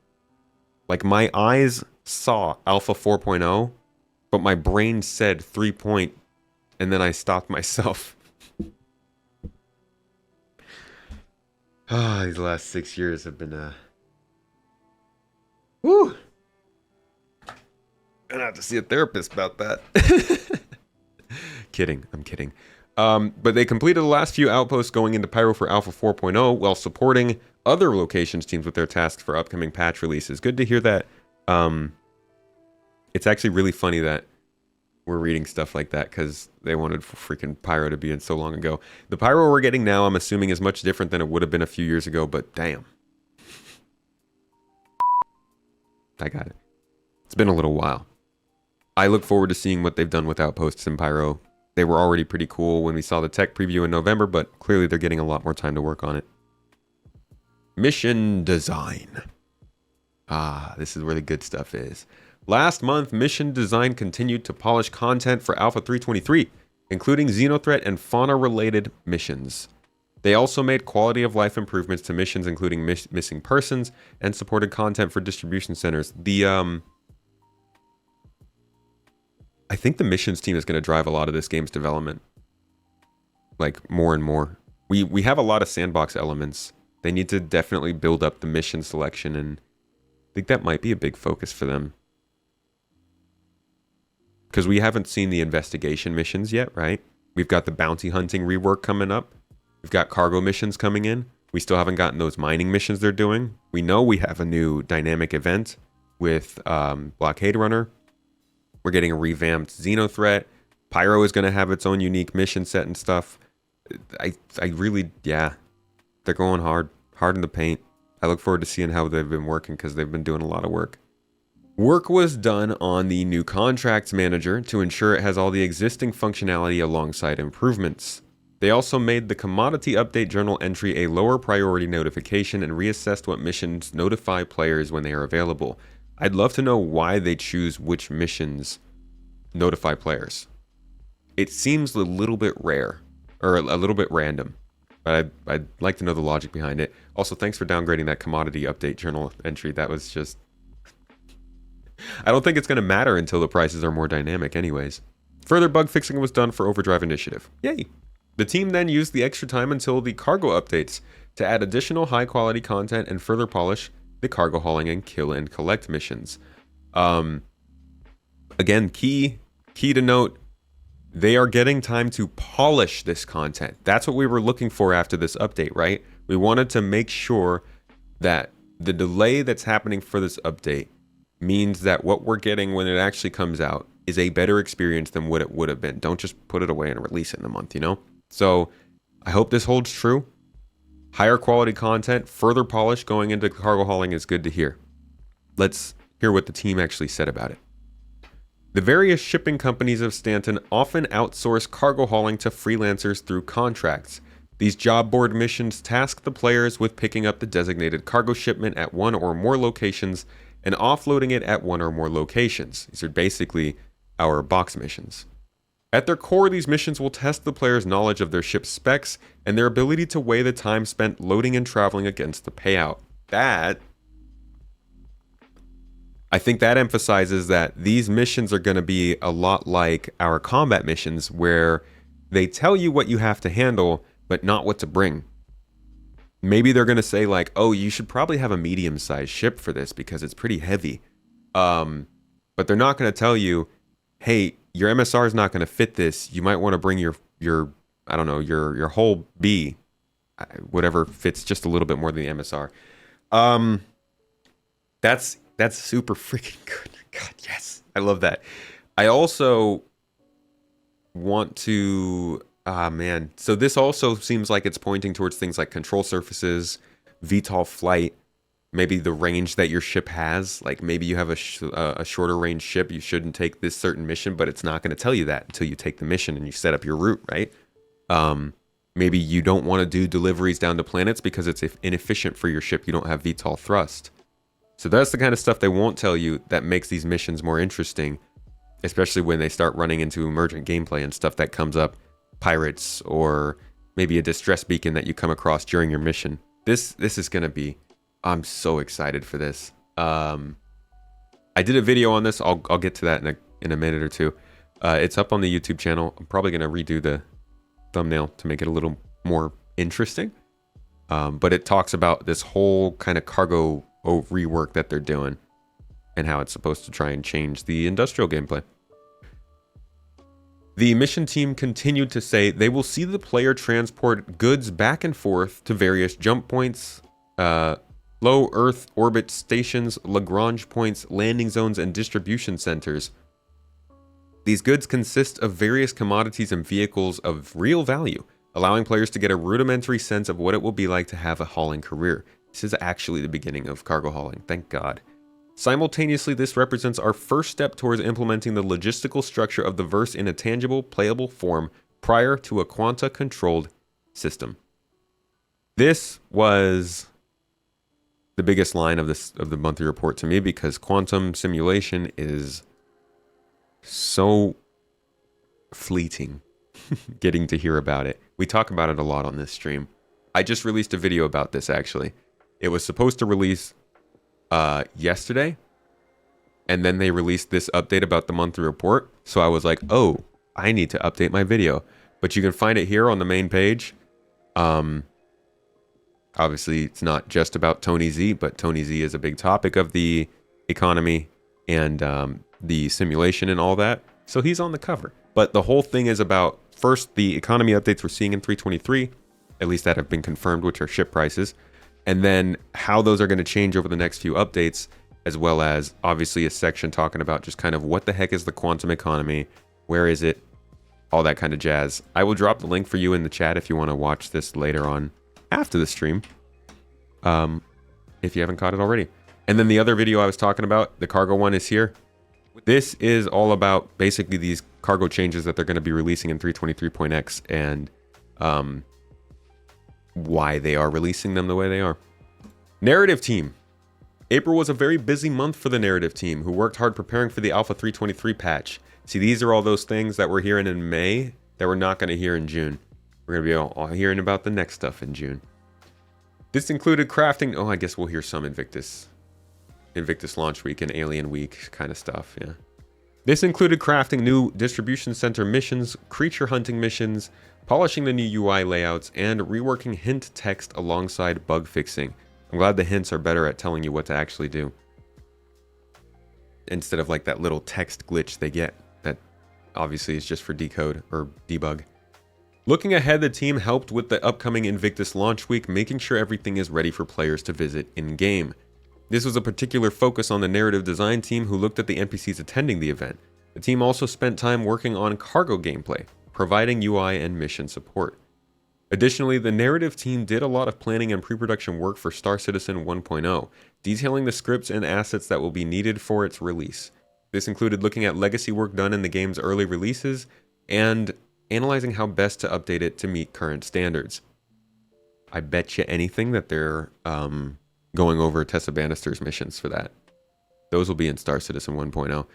Like my eyes saw Alpha 4.0, but my brain said 3 point, and then I stopped myself. These last 6 years have been woo. Gonna have to see a therapist about that. Kidding, I'm kidding. But they completed the last few outposts going into Pyro for Alpha 4.0 while supporting other locations teams with their tasks for upcoming patch releases. Good to hear that. It's actually really funny that we're reading stuff like that because they wanted freaking Pyro to be in so long ago. The Pyro we're getting now, I'm assuming, is much different than it would have been a few years ago, but damn. I got it. It's been a little while. I look forward to seeing what they've done with Outposts and Pyro. They were already pretty cool when we saw the tech preview in November, but clearly they're getting a lot more time to work on it. Mission design. This is where the good stuff is. Last month, Mission Design continued to polish content for Alpha 3.23, including Xenothreat and fauna-related missions. They also made quality of life improvements to missions, including missing persons, and supported content for distribution centers. I think the missions team is going to drive a lot of this game's development. Like, more and more. We have a lot of sandbox elements. They need to definitely build up the mission selection, and I think that might be a big focus for them. Because we haven't seen the investigation missions yet, right? We've got the bounty hunting rework coming up. We've got cargo missions coming in. We still haven't gotten those mining missions they're doing. We know we have a new dynamic event with Blockade Runner. We're getting a revamped Xenothreat. Pyro is going to have its own unique mission set and stuff. I really, yeah. They're going hard in the paint. I look forward to seeing how they've been working because they've been doing a lot of work. Work was done on the new contracts manager to ensure it has all the existing functionality alongside improvements. They also made the commodity update journal entry a lower priority notification and reassessed what missions notify players when they are available. I'd love to know why they choose which missions notify players. It seems a little bit rare, or a little bit random, but I'd like to know the logic behind it. Also, thanks for downgrading that commodity update journal entry. That was just... I don't think it's going to matter until the prices are more dynamic anyways. Further bug fixing was done for Overdrive Initiative. Yay! The team then used the extra time until the cargo updates to add additional high-quality content and further polish the cargo hauling and kill and collect missions. Again, key to note, they are getting time to polish this content. That's what we were looking for after this update, right? We wanted to make sure that the delay that's happening for this update means that what we're getting when it actually comes out is a better experience than what it would have been. Don't just put it away and release it in a month, you know? So I hope this holds true. Higher quality content, further polish going into cargo hauling is good to hear. Let's hear what the team actually said about it. The various shipping companies of Stanton often outsource cargo hauling to freelancers through contracts. These job board missions task the players with picking up the designated cargo shipment at one or more locations and offloading it at one or more locations. These are basically our box missions. At their core, these missions will test the player's knowledge of their ship's specs and their ability to weigh the time spent loading and traveling against the payout. I think that emphasizes that these missions are going to be a lot like our combat missions, where they tell you what you have to handle, but not what to bring. Maybe they're going to say like, oh, you should probably have a medium-sized ship for this because it's pretty heavy. But they're not going to tell you, hey, your MSR is not going to fit this. You might want to bring your I don't know, your whole B, whatever fits just a little bit more than the MSR. That's super freaking good. God, yes. I love that. I also want to, man. So this also seems like it's pointing towards things like control surfaces, VTOL flight, maybe the range that your ship has. Like maybe you have a shorter range ship, you shouldn't take this certain mission, but it's not going to tell you that until you take the mission and you set up your route, right? Maybe you don't want to do deliveries down to planets because it's inefficient for your ship. You don't have VTOL thrust. So that's the kind of stuff they won't tell you that makes these missions more interesting, especially when they start running into emergent gameplay and stuff that comes up, pirates or maybe a distress beacon that you come across during your mission. This is going to be, I'm so excited for this. I did a video on this. I'll get to that in a minute or two. It's up on the YouTube channel. I'm probably going to redo the thumbnail to make it a little more interesting. But it talks about this whole kind of cargo rework that they're doing and how it's supposed to try and change the industrial gameplay. The mission team continued to say they will see the player transport goods back and forth to various jump points, low Earth orbit stations, Lagrange points, landing zones, and distribution centers. These goods consist of various commodities and vehicles of real value, allowing players to get a rudimentary sense of what it will be like to have a hauling career. This is actually the beginning of cargo hauling, thank God. Simultaneously, this represents our first step towards implementing the logistical structure of the verse in a tangible, playable form prior to a quanta-controlled system. This was the biggest line of the monthly report to me, because quantum simulation is so fleeting getting to hear about it. We talk about it a lot on this stream. I just released a video about this, actually. It was supposed to release yesterday, and then they released this update about the monthly report. So I was like, oh, I need to update my video. But you can find it here on the main page. Obviously, it's not just about Tony Z, but Tony Z is a big topic of the economy and the simulation and all that. So he's on the cover. But the whole thing is about, first, the economy updates we're seeing in 3.23, at least that have been confirmed, which are ship prices, and then how those are going to change over the next few updates, as well as obviously a section talking about just kind of what the heck is the quantum economy, where is it, all that kind of jazz. I will drop the link for you in the chat if you want to watch this later on after the stream, if you haven't caught it already. And then the other video I was talking about, the cargo one, is here. This is all about basically these cargo changes that they're going to be releasing in 3.23.x and why they are releasing them the way they are. Narrative team. April was a very busy month for the narrative team, who worked hard preparing for the Alpha 3.23 patch. See, these are all those things that we're hearing in May that we're not going to hear in June. We're going to be all hearing about the next stuff in June. This included crafting. Oh, I guess we'll hear some Invictus launch week and Alien week kind of stuff, yeah. This included crafting new distribution center missions, creature hunting missions, polishing the new UI layouts, and reworking hint text alongside bug fixing. I'm glad the hints are better at telling you what to actually do, instead of like that little text glitch they get that obviously is just for decode or debug. Looking ahead, the team helped with the upcoming Invictus launch week, making sure everything is ready for players to visit in-game. This was a particular focus on the narrative design team, who looked at the NPCs attending the event. The team also spent time working on cargo gameplay, providing UI and mission support. Additionally, the narrative team did a lot of planning and pre-production work for Star Citizen 1.0, detailing the scripts and assets that will be needed for its release. This included looking at legacy work done in the game's early releases and analyzing how best to update it to meet current standards. I bet you anything that they're going over Tessa Bannister's missions for that. Those will be in Star Citizen 1.0.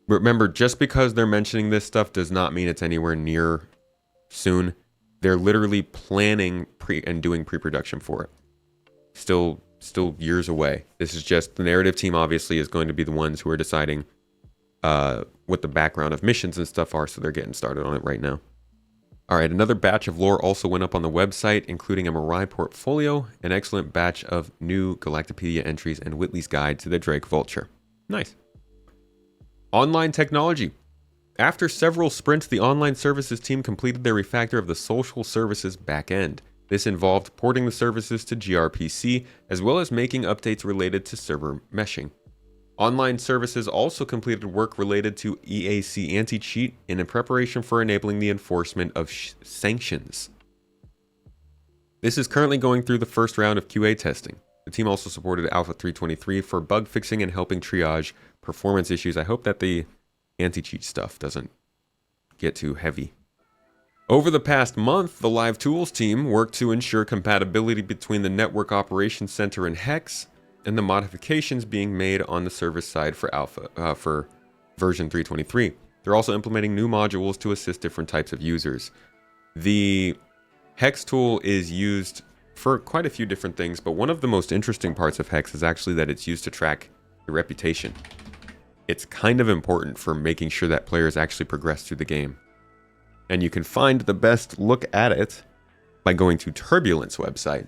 Remember, just because they're mentioning this stuff does not mean it's anywhere near soon. They're literally planning and doing pre-production for it. Still years away. This is just, the narrative team obviously is going to be the ones who are deciding what the background of missions and stuff are, so they're getting started on it right now. Alright, another batch of lore also went up on the website, including a Mirai portfolio, an excellent batch of new Galactopedia entries, and Whitley's Guide to the Drake Vulture. Nice. Online technology. After several sprints, the online services team completed their refactor of the social services backend. This involved porting the services to gRPC, as well as making updates related to server meshing. Online services also completed work related to EAC anti-cheat in preparation for enabling the enforcement of sanctions. This is currently going through the first round of QA testing. The team also supported Alpha 323 for bug fixing and helping triage performance issues. I hope that the anti-cheat stuff doesn't get too heavy. Over the past month, the Live Tools team worked to ensure compatibility between the Network Operations Center and Hex, and the modifications being made on the service side for Alpha for version 323. They're also implementing new modules to assist different types of users. The Hex tool is used for quite a few different things, but one of the most interesting parts of Hex is actually that it's used to track the reputation. It's kind of important for making sure that players actually progress through the game. And you can find the best look at it by going to Turbulent's website,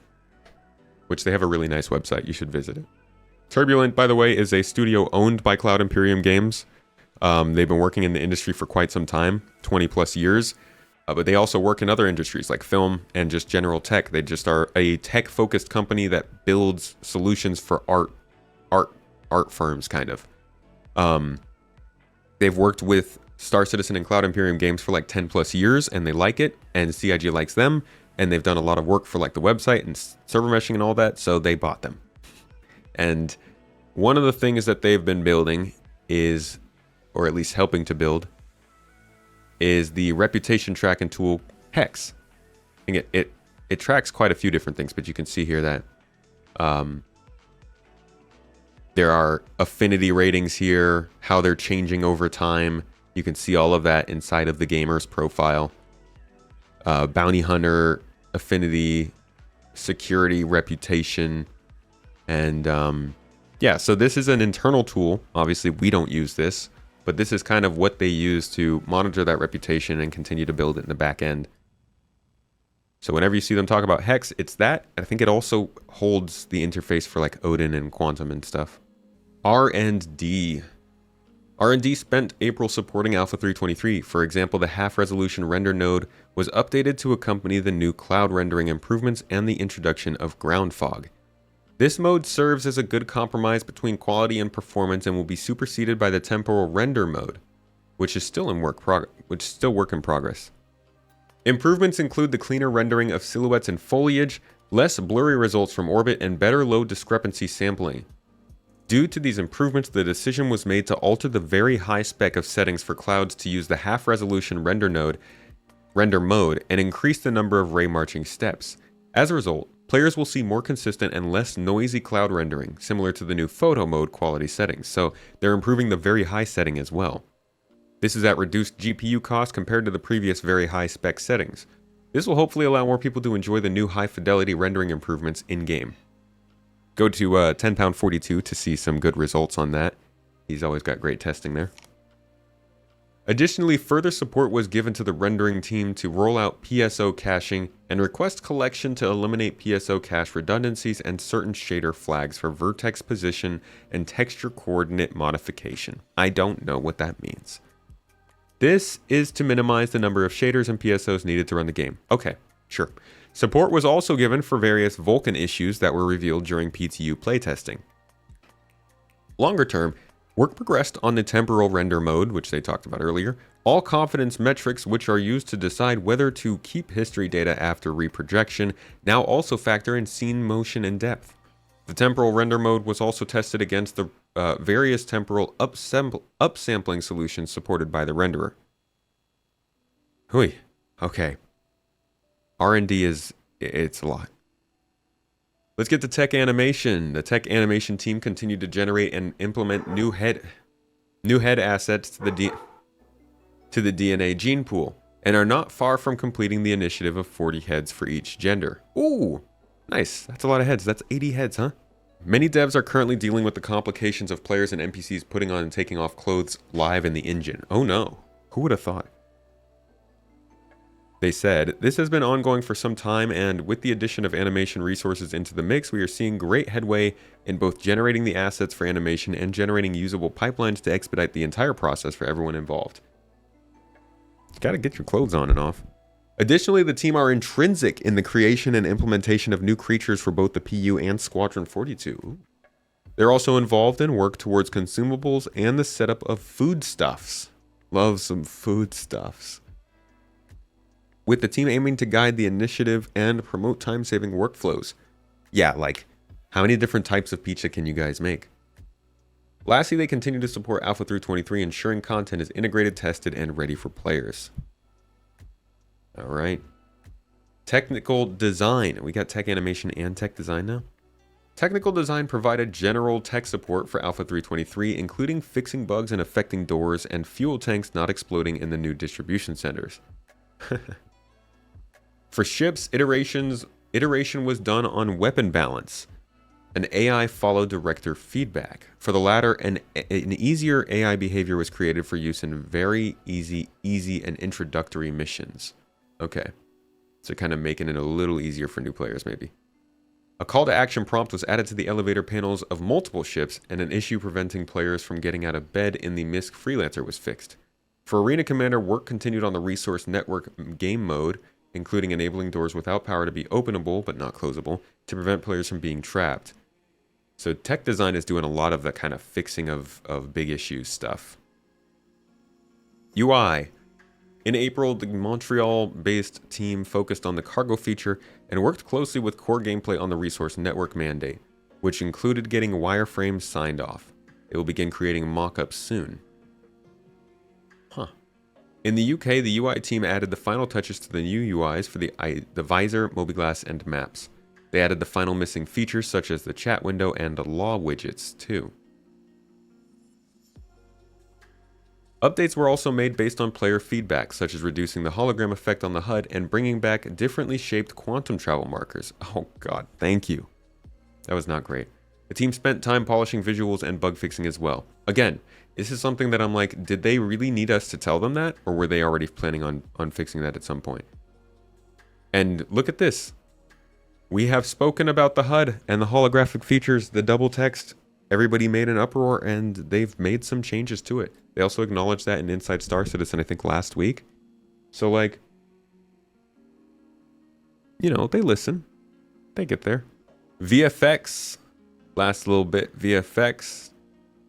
which they have a really nice website. You should visit it. Turbulent, by the way, is a studio owned by Cloud Imperium Games. They've been working in the industry for quite some time, 20 plus years. But they also work in other industries like film and just general tech. They just are a tech-focused company that builds solutions for art firms, kind of. They've worked with Star Citizen and Cloud Imperium Games for like 10 plus years, and they like it, and CIG likes them, and they've done a lot of work for like the website and server meshing and all that, so they bought them. And one of the things that they've been building is, or at least helping to build, is the reputation tracking tool Hex. I think it tracks quite a few different things, but you can see here that there are affinity ratings here, how they're changing over time. You can see all of that inside of the gamer's profile. Bounty hunter, affinity, security, reputation, and yeah, so this is an internal tool. Obviously, we don't use this, but this is kind of what they use to monitor that reputation and continue to build it in the back end. So whenever you see them talk about Hex, it's that. I think it also holds the interface for like Odin and Quantum and stuff. R&D. R&D spent April supporting Alpha 323. For example, the half-resolution render node was updated to accompany the new cloud rendering improvements and the introduction of ground fog. This mode serves as a good compromise between quality and performance and will be superseded by the temporal render mode, which is still work in progress. Improvements include the cleaner rendering of silhouettes and foliage, less blurry results from orbit, and better low discrepancy sampling. Due to these improvements, the decision was made to alter the very high spec of settings for clouds to use the half-resolution render mode and increase the number of ray marching steps. As a result, players will see more consistent and less noisy cloud rendering, similar to the new photo mode quality settings, so they're improving the very high setting as well. This is at reduced GPU cost compared to the previous very high spec settings. This will hopefully allow more people to enjoy the new high fidelity rendering improvements in-game. Go to £10.42 to see some good results on that. He's always got great testing there. Additionally, further support was given to the rendering team to roll out PSO caching and request collection to eliminate PSO cache redundancies and certain shader flags for vertex position and texture coordinate modification. I don't know what that means. This is to minimize the number of shaders and PSOs needed to run the game. Okay, sure. Support was also given for various Vulkan issues that were revealed during PTU playtesting. Longer term, work progressed on the temporal render mode, which they talked about earlier. All confidence metrics, which are used to decide whether to keep history data after reprojection, now also factor in scene motion and depth. The temporal render mode was also tested against the various temporal upsampling solutions supported by the renderer. Hui, okay. R&D it's a lot. Let's get to tech animation. The tech animation team continued to generate and implement new head assets to the DNA gene pool, and are not far from completing the initiative of 40 heads for each gender. Ooh, nice. That's a lot of heads. That's 80 heads, huh? Many devs are currently dealing with the complications of players and NPCs putting on and taking off clothes live in the engine. Oh no, who would have thought? They said, this has been ongoing for some time, and with the addition of animation resources into the mix, we are seeing great headway in both generating the assets for animation and generating usable pipelines to expedite the entire process for everyone involved. You gotta get your clothes on and off. Additionally, the team are intrinsic in the creation and implementation of new creatures for both the PU and Squadron 42. They're also involved in work towards consumables and the setup of foodstuffs. Love some foodstuffs. With the team aiming to guide the initiative and promote time-saving workflows. Yeah, like, how many different types of pizza can you guys make? Lastly, they continue to support Alpha 3.23, ensuring content is integrated, tested, and ready for players. All right. Technical design. We got tech animation and tech design now. Technical design provided general tech support for Alpha 3.23, including fixing bugs and affecting doors and fuel tanks not exploding in the new distribution centers. For ships, iteration was done on weapon balance. An AI followed director feedback. For the latter, an easier AI behavior was created for use in very easy and introductory missions. Okay. So kind of making it a little easier for new players, maybe. A call to action prompt was added to the elevator panels of multiple ships, and an issue preventing players from getting out of bed in the MISC Freelancer was fixed. For Arena Commander, work continued on the resource network game mode, including enabling doors without power to be openable but not closable to prevent players from being trapped. So tech design is doing a lot of that kind of fixing of big issues stuff. UI. In April, the Montreal-based team focused on the cargo feature and worked closely with core gameplay on the resource network mandate, which included getting wireframes signed off. They will begin creating mock-ups soon. In the UK, the UI team added the final touches to the new UIs for the visor, Mobiglass, and maps. They added the final missing features such as the chat window and the law widgets too. Updates were also made based on player feedback, such as reducing the hologram effect on the HUD and bringing back differently shaped quantum travel markers. Oh god, thank you. That was not great. The team spent time polishing visuals and bug fixing as well. Again, this is something that I'm like, did they really need us to tell them that? Or were they already planning on fixing that at some point? And look at this. We have spoken about the HUD and the holographic features, the double text. Everybody made an uproar and they've made some changes to it. They also acknowledged that in Inside Star Citizen, I think last week. So like, you know, they listen. They get there. VFX. Last little bit, VFX.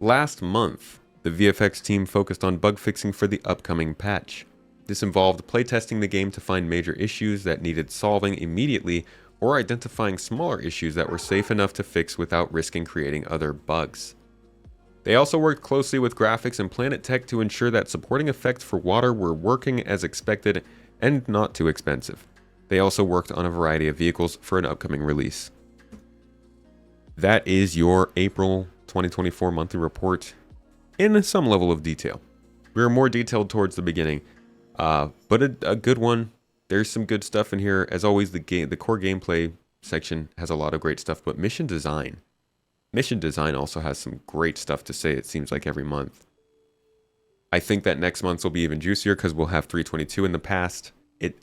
Last month, the VFX team focused on bug fixing for the upcoming patch. This involved playtesting the game to find major issues that needed solving immediately or identifying smaller issues that were safe enough to fix without risking creating other bugs. They also worked closely with graphics and Planet Tech to ensure that supporting effects for water were working as expected and not too expensive. They also worked on a variety of vehicles for an upcoming release. That is your April 2024 monthly report in some level of detail. We were more detailed towards the beginning, but a good one. There's some good stuff in here. As always, the core gameplay section has a lot of great stuff, but mission design also has some great stuff to say, it seems like every month. I think that next month's will be even juicier because we'll have 3.22 in the past.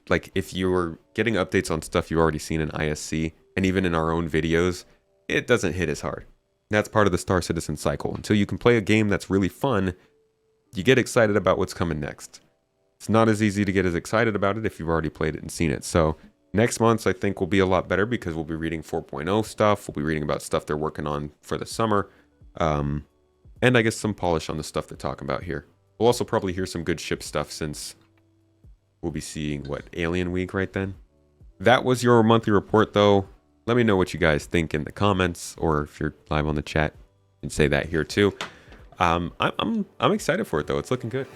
Like if you're getting updates on stuff you've already seen in ISC and even in our own videos, it doesn't hit as hard. That's part of the Star Citizen cycle. Until you can play a game that's really fun, you get excited about what's coming next. It's not as easy to get as excited about it if you've already played it and seen it. So next month's I think will be a lot better because we'll be reading 4.0 stuff. We'll be reading about stuff they're working on for the summer. And I guess some polish on the stuff they're talking about here. We'll also probably hear some good ship stuff since we'll be seeing, Alien Week right then? That was your monthly report though. Let me know what you guys think in the comments, or if you're live on the chat, and say that here too. I'm excited for it though. It's looking good.